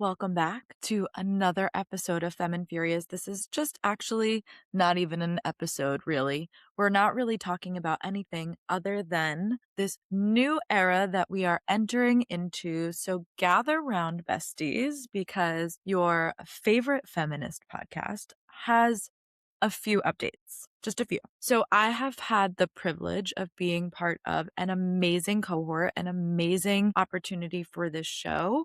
Welcome back to another episode of Femme Furious. This is just actually not even an episode, really. We're not really talking about anything other than this new era that we are entering into. So gather round, besties, because your favorite feminist podcast has a few updates, just a few. So I have had the privilege of being part of an amazing cohort, an amazing opportunity for this show,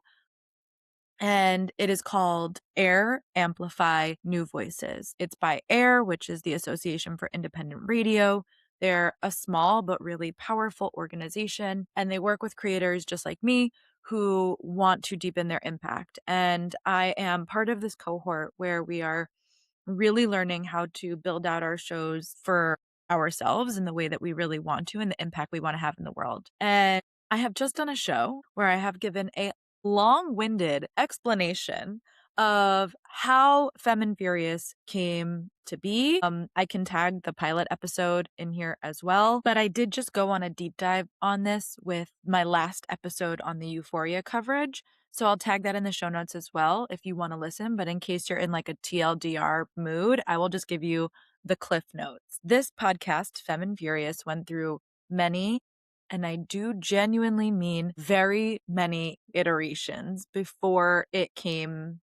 and it is called Air Amplify New Voices. It's by AIR, which is the Association for Independent Radio. They're a small but really powerful organization, and they work with creators just like me who want to deepen their impact. And I am part of this cohort where we are really learning how to build out our shows for ourselves in the way that we really want to and the impact we want to have in the world. And I have just done a show where I have given a long-winded explanation of how Femme and Furious came to be. I can tag the pilot episode in here as well, but I did just go on a deep dive on this with my last episode on the Euphoria coverage. So I'll tag that in the show notes as well if you want to listen. But in case you're in like a TLDR mood, I will just give you the cliff notes. This podcast, Femme and Furious, went through many, and I do genuinely mean very many iterations before it came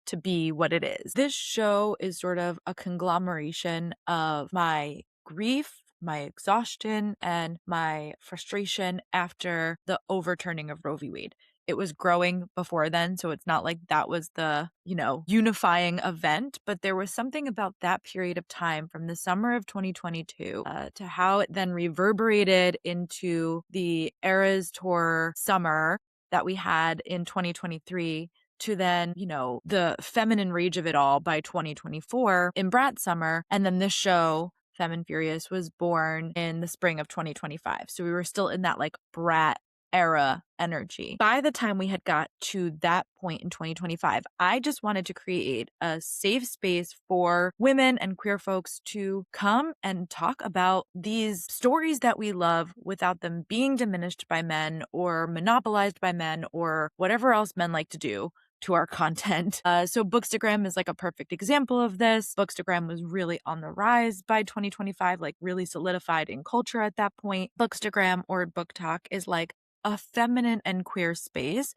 to be what it is. This show is sort of a conglomeration of my grief, my exhaustion, and my frustration after the overturning of Roe v. Wade. It was growing before then, so it's not like that was the, unifying event, but there was something about that period of time from the summer of 2022 to how it then reverberated into the Eras Tour summer that we had in 2023 to then, the feminine rage of it all by 2024 in Brat Summer. And then this show, Femme and Furious, was born in the spring of 2025. So we were still in that like Brat era energy. By the time we had got to that point in 2025, I just wanted to create a safe space for women and queer folks to come and talk about these stories that we love without them being diminished by men or monopolized by men or whatever else men like to do to our content. So Bookstagram is like a perfect example of this. Bookstagram was really on the rise by 2025, like really solidified in culture at that point. Bookstagram or Book Talk is like a feminine and queer space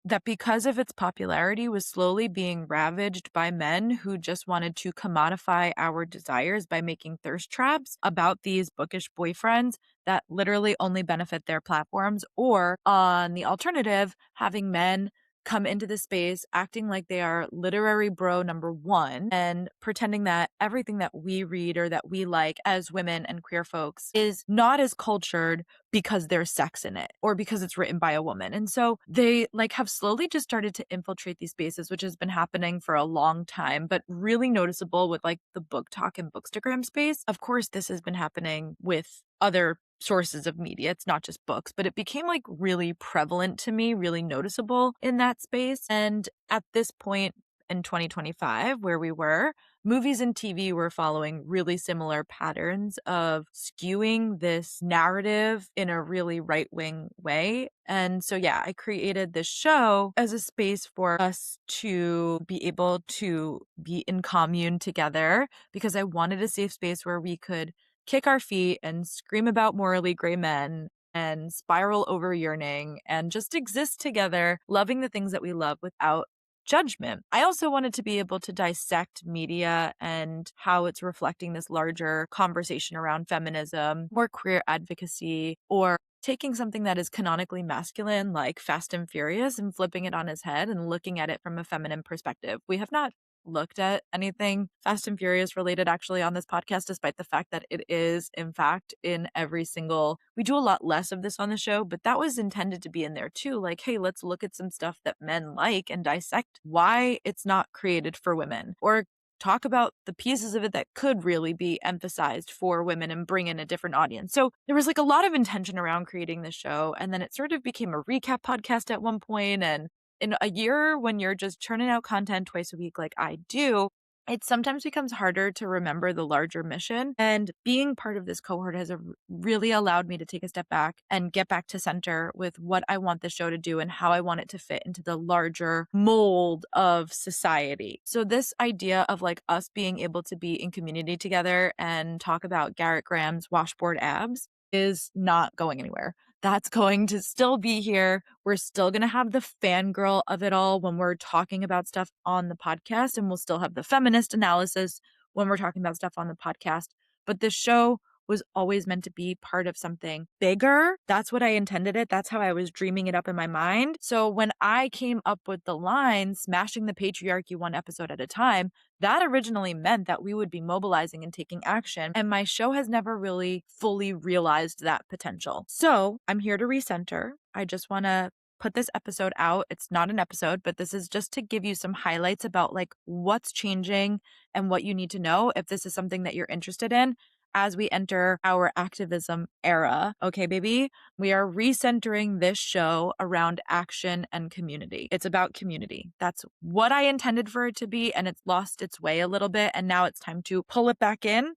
that, because of its popularity, was slowly being ravaged by men who just wanted to commodify our desires by making thirst traps about these bookish boyfriends that literally only benefit their platforms, or on the alternative, having men come into the space acting like they are literary bro number one and pretending that everything that we read or that we like as women and queer folks is not as cultured because there's sex in it or because it's written by a woman. And so they like have slowly just started to infiltrate these spaces, which has been happening for a long time, but really noticeable with like the Book Talk and Bookstagram space. Of course, this has been happening with other sources of media. It's not just books, but it became like really prevalent to me, really noticeable in that space. And at this point in 2025, where we were, movies and TV were following really similar patterns of skewing this narrative in a really right-wing way. And so, yeah, I created this show as a space for us to be able to be in commune together because I wanted a safe space where we could kick our feet and scream about morally gray men and spiral over yearning and just exist together, loving the things that we love without judgment. I also wanted to be able to dissect media and how it's reflecting this larger conversation around feminism or queer advocacy, or taking something that is canonically masculine like Fast and Furious and flipping it on its head and looking at it from a feminine perspective. We have not looked at anything Fast and Furious related actually on this podcast, despite the fact that it is, in fact, in every single, we do a lot less of this on the show, but that was intended to be in there too. Like, hey, let's look at some stuff that men like and dissect why it's not created for women, or talk about the pieces of it that could really be emphasized for women and bring in a different audience. So there was like a lot of intention around creating the show. And then it sort of became a recap podcast at one point. And in a year when you're just churning out content twice a week like I do, it sometimes becomes harder to remember the larger mission. And being part of this cohort has really allowed me to take a step back and get back to center with what I want the show to do and how I want it to fit into the larger mold of society. So this idea of like us being able to be in community together and talk about Garrett Graham's washboard abs is not going anywhere. That's going to still be here. We're still going to have the fangirl of it all when we're talking about stuff on the podcast, and we'll still have the feminist analysis when we're talking about stuff on the podcast. But this show was always meant to be part of something bigger. That's what I intended it. That's how I was dreaming it up in my mind. So when I came up with the line, smashing the patriarchy one episode at a time, that originally meant that we would be mobilizing and taking action. And my show has never really fully realized that potential. So I'm here to recenter. I just want to put this episode out. It's not an episode, but this is just to give you some highlights about like what's changing and what you need to know if this is something that you're interested in as we enter our activism era. Okay, baby, we are recentering this show around action and community. It's about community. That's what I intended for it to be, and it's lost its way a little bit. And now it's time to pull it back in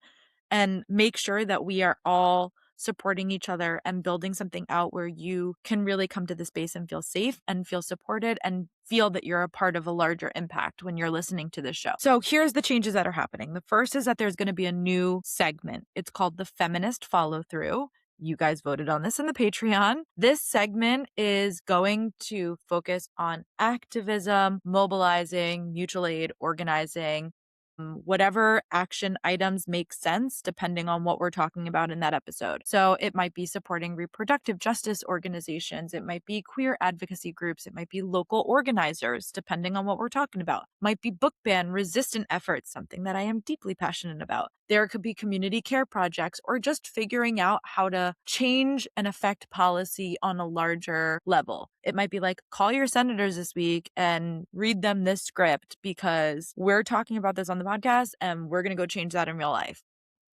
and make sure that we are all supporting each other and building something out where you can really come to the space and feel safe and feel supported and feel that you're a part of a larger impact when you're listening to this show. So here's the changes that are happening. The first is that there's going to be a new segment. It's called the Feminist Follow Through. You guys voted on this in the Patreon. This segment is going to focus on activism, mobilizing, mutual aid, organizing, whatever action items make sense depending on what we're talking about in that episode. So it might be supporting reproductive justice organizations, it might be queer advocacy groups, it might be local organizers, depending on what we're talking about. Might be book ban resistant efforts, something that I am deeply passionate about. There could be community care projects or just figuring out how to change and affect policy on a larger level. It might be like, call your senators this week and read them this script because we're talking about this on the podcast and we're going to go change that in real life.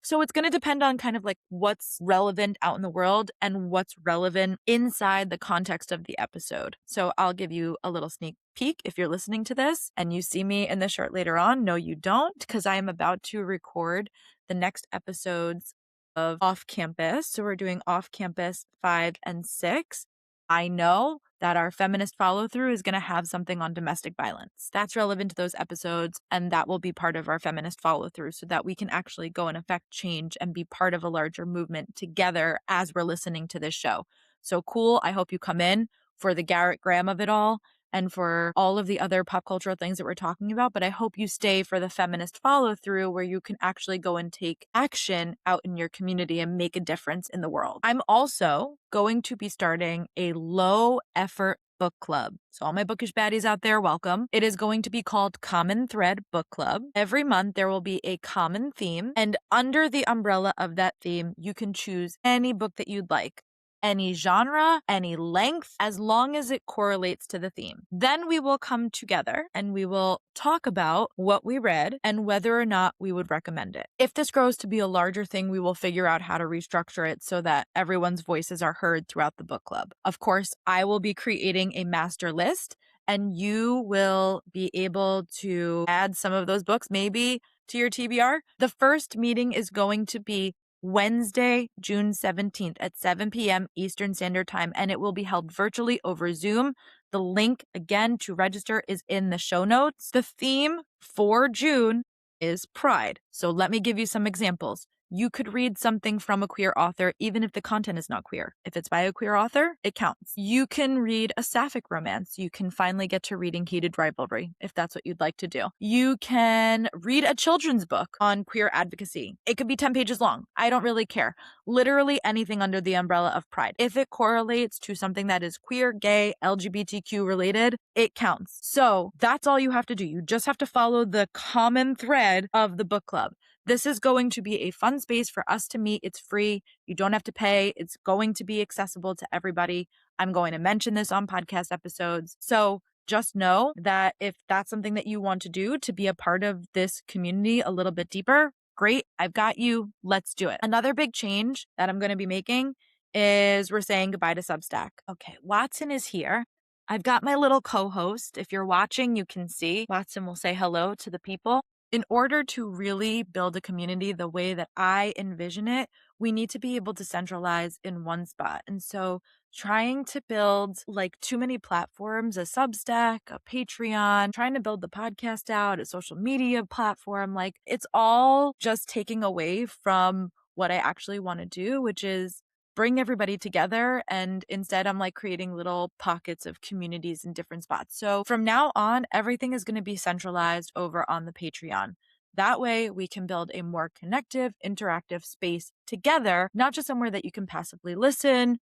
So it's going to depend on kind of like what's relevant out in the world and what's relevant inside the context of the episode. So I'll give you a little sneak peek if you're listening to this and you see me in the shirt later on. No, you don't, because I am about to record the next episodes of Off Campus. So we're doing Off Campus 5 and 6. I know that our feminist follow through is going to have something on domestic violence. That's relevant to those episodes, and that will be part of our feminist follow through so that we can actually go and affect change and be part of a larger movement together as we're listening to this show. So cool. I hope you come in for the Garrett Graham of it all and for all of the other pop cultural things that we're talking about. But I hope you stay for the feminist follow through where you can actually go and take action out in your community and make a difference in the world. I'm also going to be starting a low effort book club. So all my bookish baddies out there, welcome. It is going to be called Common Thread Book Club. Every month there will be a common theme, and under the umbrella of that theme, you can choose any book that you'd like. Any genre, any length, as long as it correlates to the theme. Then we will come together and we will talk about what we read and whether or not we would recommend it. If this grows to be a larger thing, we will figure out how to restructure it so that everyone's voices are heard throughout the book club. Of course, I will be creating a master list and you will be able to add some of those books maybe to your TBR. The first meeting is going to be Wednesday, June 17th at 7 p.m. Eastern Standard Time, and it will be held virtually over Zoom. The link, again, to register is in the show notes. The theme for June is Pride. So let me give you some examples. You could read something from a queer author, even if the content is not queer. If it's by a queer author, it counts. You can read a sapphic romance. You can finally get to reading Heated Rivalry, if that's what you'd like to do. You can read a children's book on queer advocacy. It could be 10 pages long. I don't really care. Literally anything under the umbrella of Pride. If it correlates to something that is queer, gay, LGBTQ related, it counts. So that's all you have to do. You just have to follow the common thread of the book club. This is going to be a fun space for us to meet. It's free. You don't have to pay. It's going to be accessible to everybody. I'm going to mention this on podcast episodes. So just know that if that's something that you want to do to be a part of this community a little bit deeper, great. I've got you. Let's do it. Another big change that I'm going to be making is we're saying goodbye to Substack. Okay, Watson is here. I've got my little co-host. If you're watching, you can see Watson will say hello to the people. In order to really build a community the way that I envision it, we need to be able to centralize in one spot. And so trying to build like too many platforms, a Substack, a Patreon, trying to build the podcast out, a social media platform, like it's all just taking away from what I actually want to do, which is bring everybody together. And instead, I'm like creating little pockets of communities in different spots. So from now on, everything is going to be centralized over on the Patreon. That way, we can build a more connective, interactive space together, not just somewhere that you can passively listen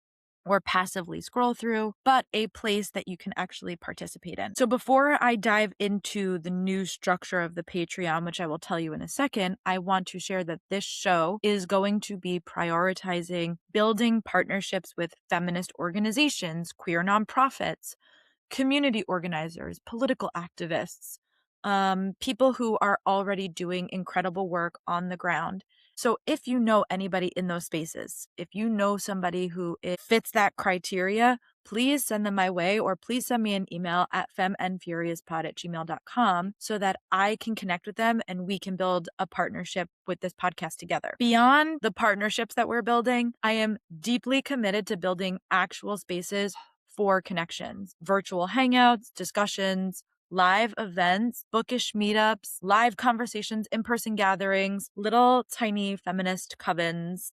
or passively scroll through, but a place that you can actually participate in. So before I dive into the new structure of the Patreon, which I will tell you in a second, I want to share that this show is going to be prioritizing building partnerships with feminist organizations, queer nonprofits, community organizers, political activists, people who are already doing incredible work on the ground. So if you know anybody in those spaces, if you know somebody who fits that criteria, please send them my way, or please send me an email at femandfuriouspod@gmail.com so that I can connect with them and we can build a partnership with this podcast together. Beyond the partnerships that we're building, I am deeply committed to building actual spaces for connections, virtual hangouts, discussions, live events, bookish meetups, live conversations, in-person gatherings, little tiny feminist covens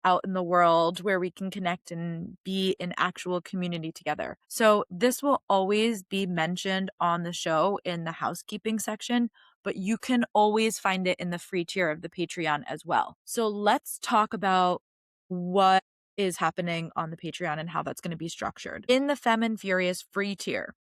out in the world where we can connect and be in actual community together. So this will always be mentioned on the show in the housekeeping section, but you can always find it in the free tier of the Patreon as well. So let's talk about what is happening on the Patreon and how that's going to be structured. In the Femme and Furious free tier,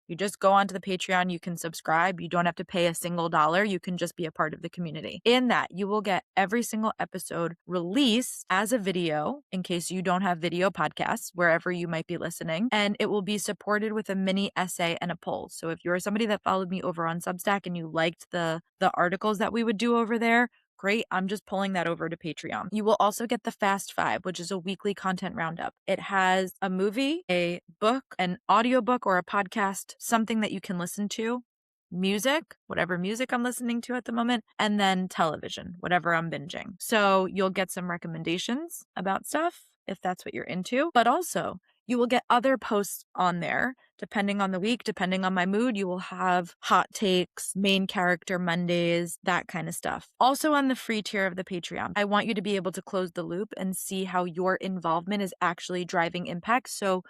you just go onto the Patreon, you can subscribe. You don't have to pay a single dollar. You can just be a part of the community. In that, you will get every single episode released as a video in case you don't have video podcasts, wherever you might be listening. And it will be supported with a mini essay and a poll. So if you're somebody that followed me over on Substack and you liked the articles that we would do over there, great. I'm just pulling that over to Patreon. You will also get the Fast Five, which is a weekly content roundup. It has a movie, a book, an audiobook or a podcast, something that you can listen to, music, whatever music I'm listening to at the moment, and then television, whatever I'm binging. So you'll get some recommendations about stuff if that's what you're into, but also you will get other posts on there. Depending on the week, depending on my mood, you will have hot takes, main character Mondays, that kind of stuff. Also on the free tier of the Patreon, I want you to be able to close the loop and see how your involvement is actually driving impact. So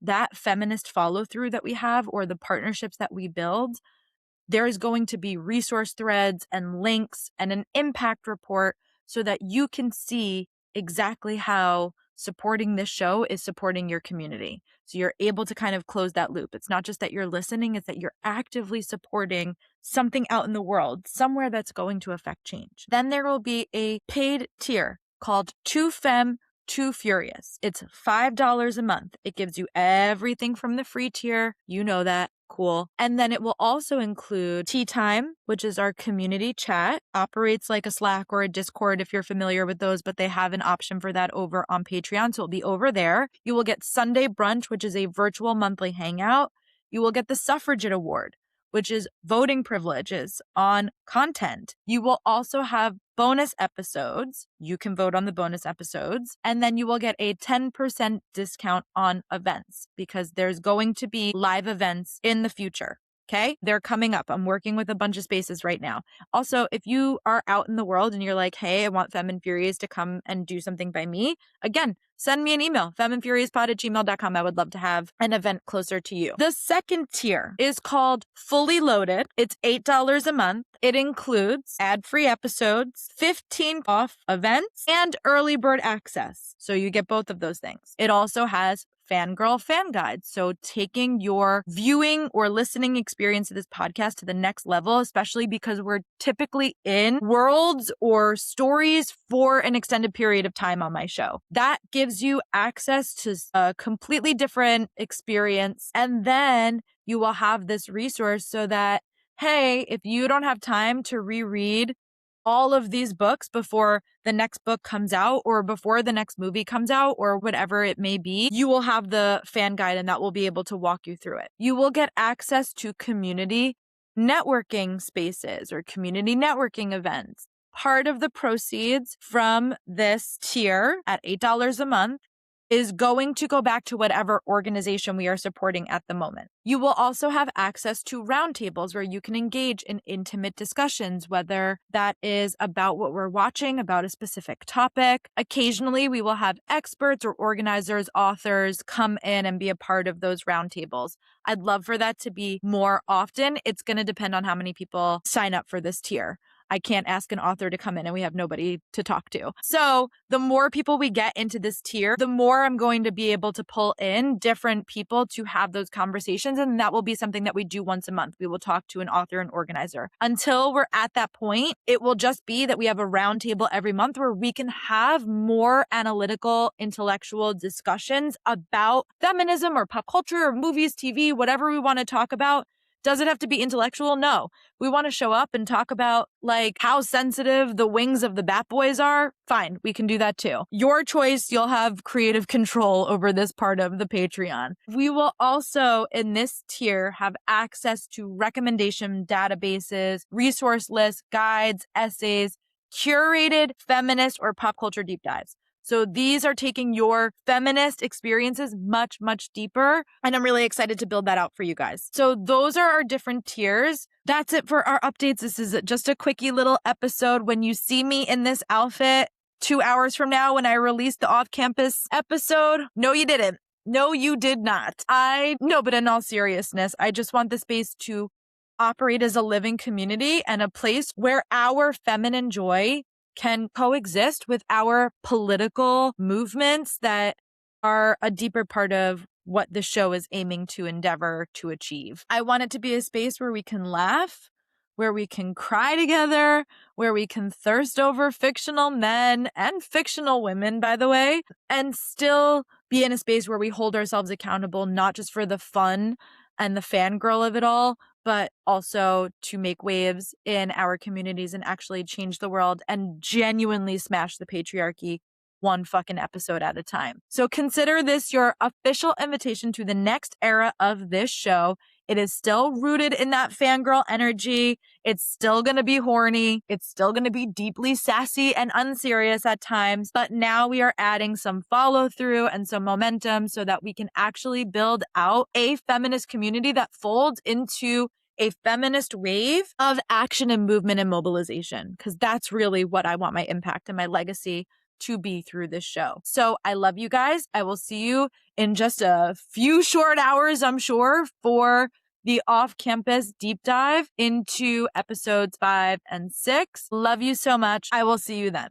that feminist follow through that we have, or the partnerships that we build, there is going to be resource threads and links and an impact report so that you can see exactly how supporting this show is supporting your community. So you're able to kind of close that loop. It's not just that you're listening, it's that you're actively supporting something out in the world, somewhere that's going to affect change. Then there will be a paid tier called Two Femme, Two Furious. It's $5 a month. It gives you everything from the free tier. You know that. Cool. And then it will also include Tea Time, which is our community chat. Operates like a Slack or a Discord if you're familiar with those, but they have an option for that over on Patreon. So it'll be over there. You will get Sunday Brunch, which is a virtual monthly hangout. You will get the Suffragette Award, which is voting privileges on content. You will also have bonus episodes. You can vote on the bonus episodes. And then you will get a 10% discount on events because there's going to be live events in the future. Okay, they're coming up. I'm working with a bunch of spaces right now. Also, if you are out in the world and you're like, hey, I want Femme and Furious to come and do something by me, again, send me an email, femandfuriouspod@gmail.com. I would love to have an event closer to you. The second tier is called Fully Loaded. It's $8 a month. It includes ad-free episodes, 15 off events, and early bird access. So you get both of those things. It also has Fangirl Fan Guide. So taking your viewing or listening experience of this podcast to the next level, especially because we're typically in worlds or stories for an extended period of time on my show. That gives you access to a completely different experience. And then you will have this resource so that, hey, if you don't have time to reread all of these books before the next book comes out or before the next movie comes out or whatever it may be, you will have the fan guide and that will be able to walk you through it. You will get access to community networking spaces or community networking events. Part of the proceeds from this tier at $8 a month is going to go back to whatever organization we are supporting at the moment. You will also have access to roundtables where you can engage in intimate discussions, whether that is about what we're watching, about a specific topic. Occasionally, we will have experts or organizers, authors come in and be a part of those roundtables. I'd love for that to be more often. It's going to depend on how many people sign up for this tier. I can't ask an author to come in and we have nobody to talk to. So the more people we get into this tier, the more I'm going to be able to pull in different people to have those conversations. And that will be something that we do once a month. We will talk to an author and organizer. Until we're at that point, it will just be that we have a roundtable every month where we can have more analytical, intellectual discussions about feminism or pop culture or movies, TV, whatever we want to talk about. Does it have to be intellectual? No. We want to show up and talk about like how sensitive the wings of the Bat Boys are. Fine, we can do that too. Your choice. You'll have creative control over this part of the Patreon. We will also in this tier have access to recommendation databases, resource lists, guides, essays, curated feminist or pop culture deep dives. So these are taking your feminist experiences much, much deeper. And I'm really excited to build that out for you guys. So those are our different tiers. That's it for our updates. This is just a quickie little episode. When you see me in this outfit 2 hours from now, when I release the off-campus episode, no, you didn't. No, you did not. But in all seriousness, I just want the space to operate as a living community and a place where our feminine joy can coexist with our political movements that are a deeper part of what the show is aiming to endeavor to achieve. I want it to be a space where we can laugh, where we can cry together, where we can thirst over fictional men and fictional women, by the way, and still be in a space where we hold ourselves accountable, not just for the fun and the fangirl of it all, but also to make waves in our communities and actually change the world and genuinely smash the patriarchy one fucking episode at a time. So consider this your official invitation to the next era of this show. It is still rooted in that fangirl energy. It's still going to be horny. It's still going to be deeply sassy and unserious at times. But now we are adding some follow through and some momentum so that we can actually build out a feminist community that folds into a feminist wave of action and movement and mobilization. Because that's really what I want my impact and my legacy to be through this show. So I love you guys. I will see you in just a few short hours, I'm sure, for the off-campus deep dive into episodes 5 and 6. Love you so much. I will see you then.